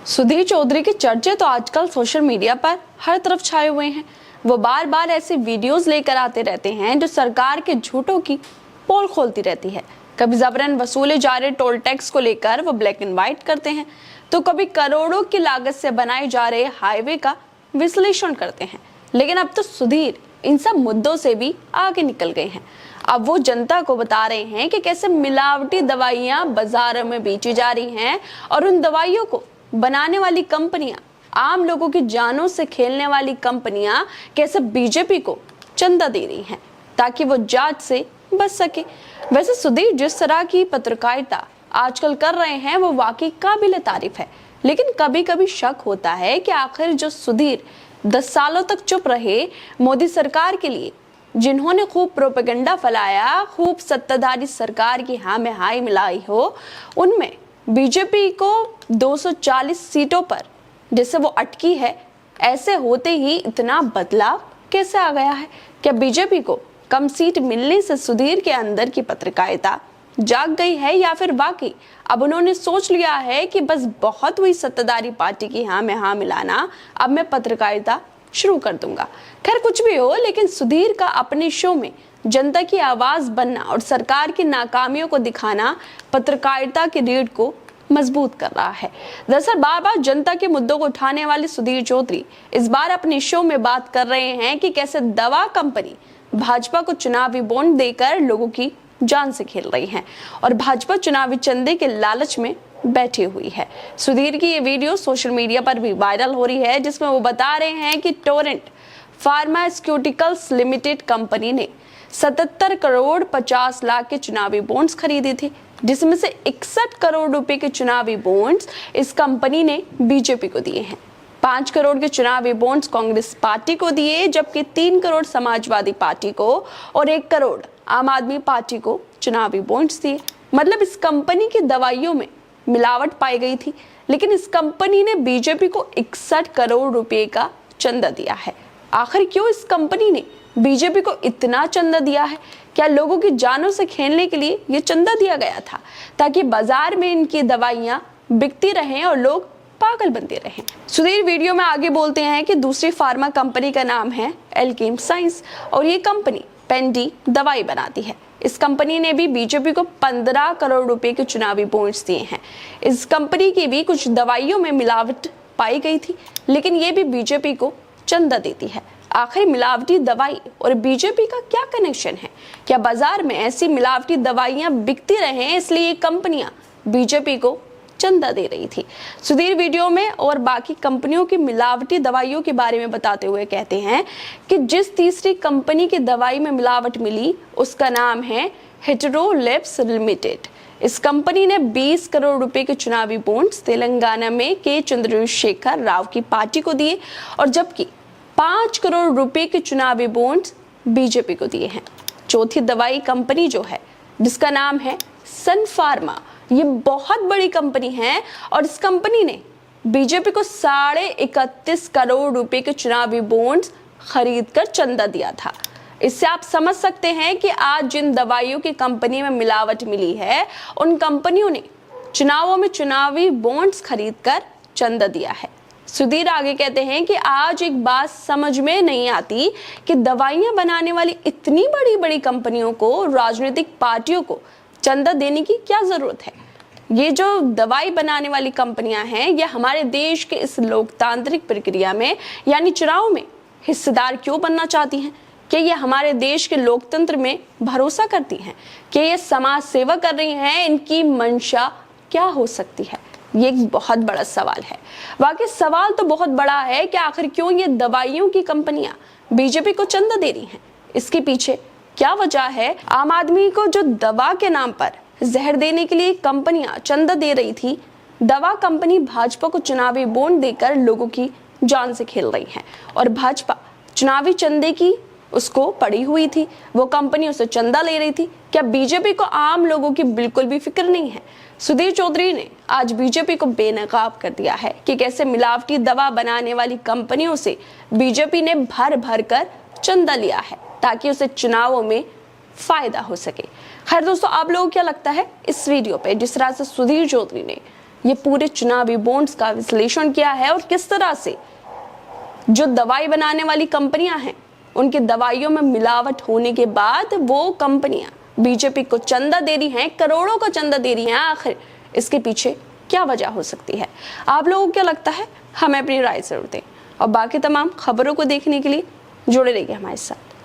सुधीर चौधरी के चर्चे तो आजकल सोशल मीडिया पर हर तरफ छाए हुए हैं। वो बार बार ऐसे वीडियोस लेकर आते रहते हैं जो सरकार के झूठों की पोल खोलती रहती है। कभी जबरन वसूले जा रहे टोल टैक्स को लेकर वो ब्लैक एंड व्हाइट करते हैं, तो कभी करोड़ों की लागत से बनाए जा रहे हाईवे का विश्लेषण करते हैं। लेकिन अब तो सुधीर इन सब मुद्दों से भी आगे निकल गए हैं। अब वो जनता को बता रहे हैं कि कैसे मिलावटी दवाइयां बाजारों में बेची जा रही हैं और उन दवाइयों को बनाने वाली कंपनियां, आम लोगों की जानों से खेलने वाली कंपनियां कैसे बीजेपी को चंदा दे रही हैं ताकि वो जांच से बच सके। वैसे सुधीर जिस तरह की पत्रकारिता आजकल कर रहे हैं वो वाकई काबिल तारीफ है, लेकिन कभी कभी शक होता है कि आखिर जो सुधीर 10 सालों तक चुप रहे मोदी सरकार के लिए, जिन्होंने खूब प्रोपेगेंडा फैलाया, खूब सत्ताधारी सरकार की हाँ में हाई मिलाई हो, उनमें बीजेपी को 240 सीटों पर जैसे वो अटकी है, ऐसे होते ही इतना बदलाव कैसे आ गया है? क्या बीजेपी को कम सीट मिलने से सुधीर के अंदर की पत्रकारिता जाग गई है, या फिर वाकई अब उन्होंने सोच लिया है कि बस बहुत हुई सत्ताधारी पार्टी की हाँ में हाँ मिलाना, अब मैं पत्रकारिता शुरू कर दूंगा। खैर कुछ भी हो, लेकिन सुधीर का अपने शो में जनता की आवाज बनना और सरकार की नाकामियों को दिखाना पत्रकारिता की रीढ़ को मजबूत कर रहा है। दरअसल बार बार जनता के मुद्दों को उठाने वाले सुधीर चौधरी इस बार अपने शो में बात कर रहे हैं कि कैसे दवा कंपनी भाजपा को चुनावी बॉन्ड देकर लोगों की जान से खेल रही है और भाजपा चुनावी चंदे के लालच में बैठी हुई है। सुधीर की ये वीडियो सोशल मीडिया पर भी वायरल हो रही है, जिसमें वो बता रहे हैं कि टोरेंट फार्मास्यूटिकल्स लिमिटेड कंपनी ने 77 करोड़ 50 लाख के चुनावी बॉन्ड्स खरीदे थे, जिसमें से 61 करोड़ रुपए के चुनावी बॉन्ड्स इस कंपनी ने बीजेपी को दिए हैं। 5 करोड़ के चुनावी बॉन्ड्स कांग्रेस पार्टी को दिए, जबकि 3 करोड़ समाजवादी पार्टी को और 1 करोड़ आम आदमी पार्टी को चुनावी बॉन्ड्स दिए। मतलब इस कंपनी की दवाइयों में मिलावट पाई गई थी, लेकिन इस कंपनी ने बीजेपी को 61 करोड़ रुपए का चंदा दिया है। आखिर क्यों इस कंपनी ने बीजेपी को इतना चंदा दिया है? क्या लोगों की जानों से खेलने के लिए ये चंदा दिया गया था ताकि बाजार में इनकी दवाइयां बिकती रहें और लोग पागल बनते रहें? सुधीर वीडियो में आगे बोलते हैं कि दूसरी फार्मा कंपनी का नाम है एल्केम साइंस और ये कंपनी पेंडी दवाई बनाती है। इस कंपनी ने भी बीजेपी को 15 करोड़ रुपए के चुनावी बॉन्ड्स दिए हैं। इस कंपनी की भी कुछ दवाइयों में मिलावट पाई गई थी, लेकिन ये भी बीजेपी को चंदा देती है। आखिर मिलावटी दवाई और बीजेपी का क्या कनेक्शन है? क्या बाजार में ऐसी मिलावटी दवाइयां बिकती रहें इसलिए कंपनियां बीजेपी को चंदा दे रही थी? सुधीर वीडियो में और बाकी कंपनियों की मिलावटी दवाइयों के बारे में बताते हुए कहते हैं कि जिस तीसरी कंपनी की दवाई में मिलावट मिली उसका नाम है हेटेरो लैब्स लिमिटेड। इस कंपनी ने 20 करोड़ रुपए के चुनावी बॉन्ड्स तेलंगाना में के चंद्रशेखर राव की पार्टी को दिए और जबकि 5 करोड़ रुपए के चुनावी बॉन्ड्स बीजेपी को दिए हैं। चौथी दवाई कंपनी जो है, जिसका नाम है सन फार्मा, ये बहुत बड़ी कंपनी है और इस कंपनी ने बीजेपी को 31.5 करोड़ रुपए के चुनावी बॉन्ड्स खरीद कर चंदा दिया था। इससे आप समझ सकते हैं कि आज जिन दवाइयों की कंपनी में मिलावट मिली है, उन कंपनियों ने चुनावों में चुनावी बॉन्ड्स खरीद कर चंदा दिया है। सुधीर आगे कहते हैं कि आज एक बात समझ में नहीं आती कि दवाइयां बनाने वाली इतनी बड़ी बड़ी कंपनियों को, राजनीतिक पार्टियों को चंदा देने की क्या जरूरत है? ये जो दवाई बनाने वाली कंपनियां हैं, ये हमारे देश के इस लोकतांत्रिक प्रक्रिया में यानी चुनाव में हिस्सेदार क्यों बनना चाहती हैं? क्या ये हमारे देश के लोकतंत्र में भरोसा करती हैं? क्या ये समाज सेवा कर रही हैं? इनकी मंशा क्या हो सकती है? ये एक बहुत बड़ा सवाल है। वाकई सवाल तो बहुत बड़ा है कि आखिर क्यों ये दवाइयों की कंपनियां बीजेपी को चंदा दे रही हैं? इसके पीछे क्या वजह है? आम आदमी को जो दवा के नाम पर जहर देने के लिए कंपनियां चंदा दे रही थी, दवा कंपनी भाजपा को चुनावी बॉन्ड देकर लोगों की जान से खेल रही है और भाजपा चुनावी चंदे की उसको पड़ी हुई थी, वो कंपनी उसे चंदा ले रही थी। क्या बीजेपी को आम लोगों की बिल्कुल भी फिक्र नहीं है? सुधीर चौधरी ने आज बीजेपी को बेनकाब कर दिया है कि कैसे मिलावटी दवा बनाने वाली कंपनियों से बीजेपी ने भर भर कर चंदा लिया है ताकि उसे चुनावों में फायदा हो सके। खैर दोस्तों, आप लोगों को क्या लगता है इस वीडियो पे जिस तरह से सुधीर चौधरी ने ये पूरे चुनावी बॉन्ड्स का विश्लेषण किया है और किस तरह से जो दवाई बनाने वाली कंपनियां हैं उनकी दवाइयों में मिलावट होने के बाद वो कंपनियां बीजेपी को चंदा दे रही हैं, करोड़ों का चंदा दे रही हैं। आखिर इसके पीछे क्या वजह हो सकती है? आप लोगों को क्या लगता है? हमें अपनी राय जरूर दें और बाकी तमाम खबरों को देखने के लिए जुड़े रहिए हमारे साथ।